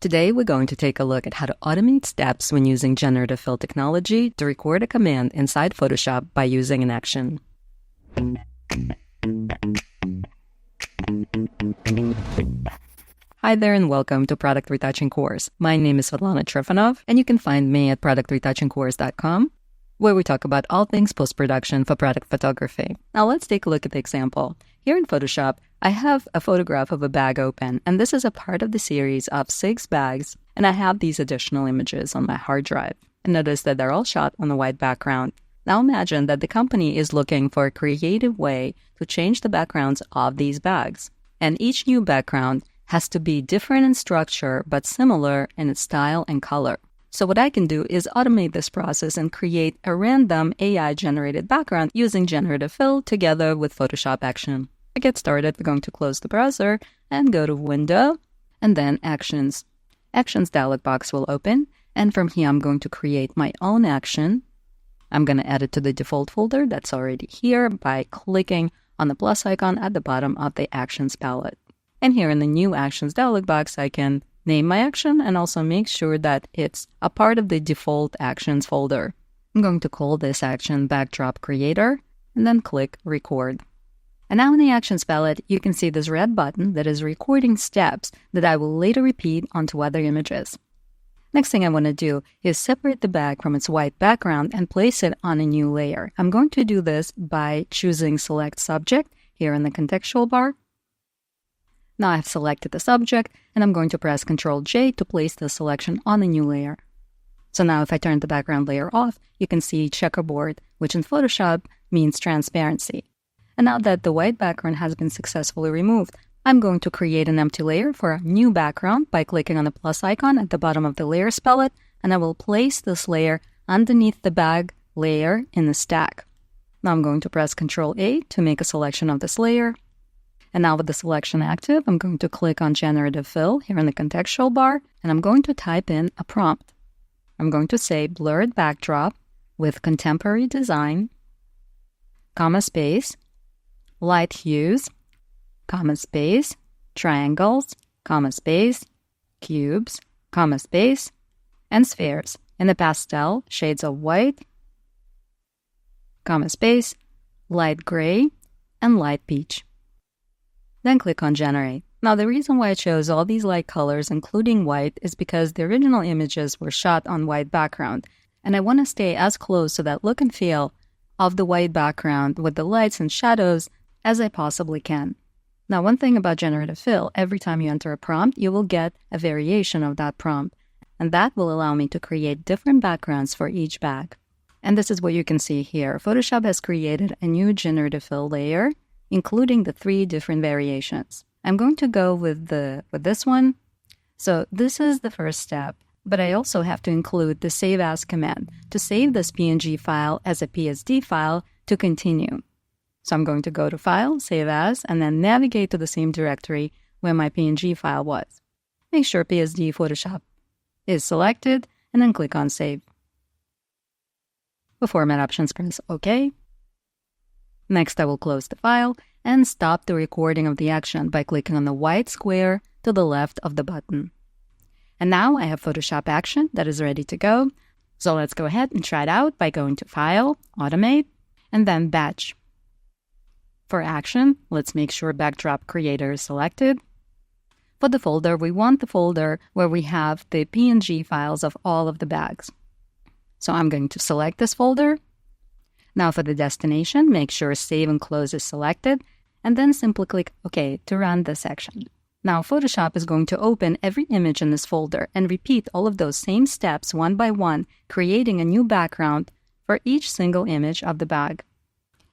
Today, we're going to take a look at how to automate steps when using Generative Fill technology to record a command inside Photoshop by using an action. Hi there and welcome to Product Retouching course. My name is Svetlana Trifonov, and you can find me at productretouchingcourse.com, where we talk about all things post-production for product photography. Now let's take a look at the example. Here in Photoshop, I have a photograph of a bag open, and this is a part of the series of 6 bags, and I have these additional images on my hard drive. And notice that they're all shot on a white background. Now imagine that the company is looking for a creative way to change the backgrounds of these bags. And each new background has to be different in structure, but similar in its style and color. So what I can do is automate this process and create a random AI-generated background using Generative Fill together with Photoshop Action. To get started, we're going to close the browser and go to Window, and then Actions. Actions dialog box will open, and from here I'm going to create my own action. I'm going to add it to the default folder that's already here by clicking on the plus icon at the bottom of the Actions palette. And here in the New Actions dialog box, I can name my action and also make sure that it's a part of the default Actions folder. I'm going to call this action Backdrop Creator and then click Record. And now in the Actions palette, you can see this red button that is recording steps that I will later repeat onto other images. Next thing I want to do is separate the bag from its white background and place it on a new layer. I'm going to do this by choosing Select Subject here in the contextual bar. Now I've selected the subject, and I'm going to press Ctrl-J to place the selection on a new layer. So now if I turn the background layer off, you can see checkerboard, which in Photoshop means transparency. And now that the white background has been successfully removed, I'm going to create an empty layer for a new background by clicking on the plus icon at the bottom of the Layers palette, and I will place this layer underneath the bag layer in the stack. Now I'm going to press Ctrl-A to make a selection of this layer. And now with the selection active, I'm going to click on Generative Fill here in the contextual bar, and I'm going to type in a prompt. I'm going to say blurred backdrop with contemporary design, comma space, light hues, comma space, triangles, comma space, cubes, comma space, and spheres in the pastel shades of white, comma space, light gray, and light peach. Then click on Generate. Now the reason why I chose all these light colors, including white, is because the original images were shot on white background, and I want to stay as close to that look and feel of the white background with the lights and shadows as I possibly can. Now one thing about Generative Fill, every time you enter a prompt, you will get a variation of that prompt, and that will allow me to create different backgrounds for each bag. And this is what you can see here. Photoshop has created a new Generative Fill layer, including the 3 different variations. I'm going to go with this one. So this is the first step, but I also have to include the Save As command to save this PNG file as a PSD file to continue. So I'm going to go to File, Save As, and then navigate to the same directory where my PNG file was. Make sure PSD Photoshop is selected, and then click on Save. For format options, press OK. Next, I will close the file and stop the recording of the action by clicking on the white square to the left of the button. And now I have Photoshop Action that is ready to go. So let's go ahead and try it out by going to File, Automate, and then Batch. For Action, let's make sure Backdrop Creator is selected. For the folder, we want the folder where we have the PNG files of all of the bags. So I'm going to select this folder. Now for the destination, make sure Save and Close is selected, and then simply click OK to run this section. Now Photoshop is going to open every image in this folder and repeat all of those same steps one by one, creating a new background for each single image of the bag.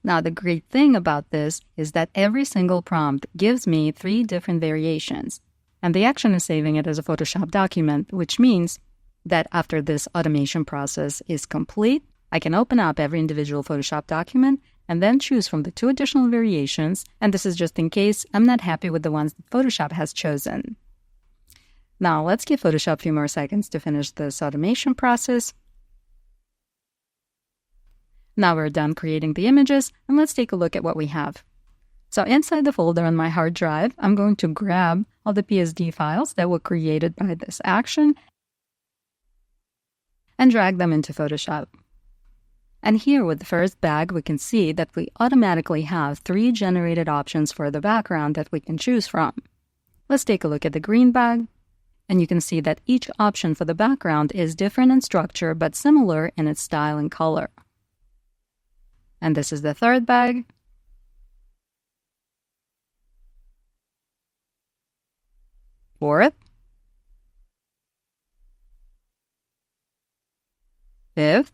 Now the great thing about this is that every single prompt gives me 3 different variations, and the action is saving it as a Photoshop document, which means that after this automation process is complete, I can open up every individual Photoshop document and then choose from the 2 additional variations, and this is just in case I'm not happy with the ones that Photoshop has chosen. Now let's give Photoshop a few more seconds to finish this automation process. Now we're done creating the images, and let's take a look at what we have. So inside the folder on my hard drive, I'm going to grab all the PSD files that were created by this action and drag them into Photoshop. And here with the first bag, we can see that we automatically have 3 generated options for the background that we can choose from. Let's take a look at the green bag. And you can see that each option for the background is different in structure but similar in its style and color. And this is the third bag. Fourth. Fifth.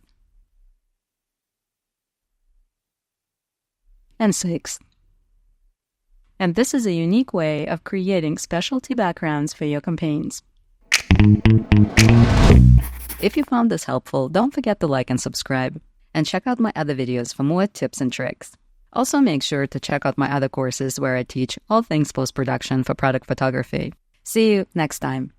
And sixth. And this is a unique way of creating specialty backgrounds for your campaigns. If you found this helpful, don't forget to like and subscribe, and check out my other videos for more tips and tricks. Also make sure to check out my other courses where I teach all things post-production for product photography. See you next time.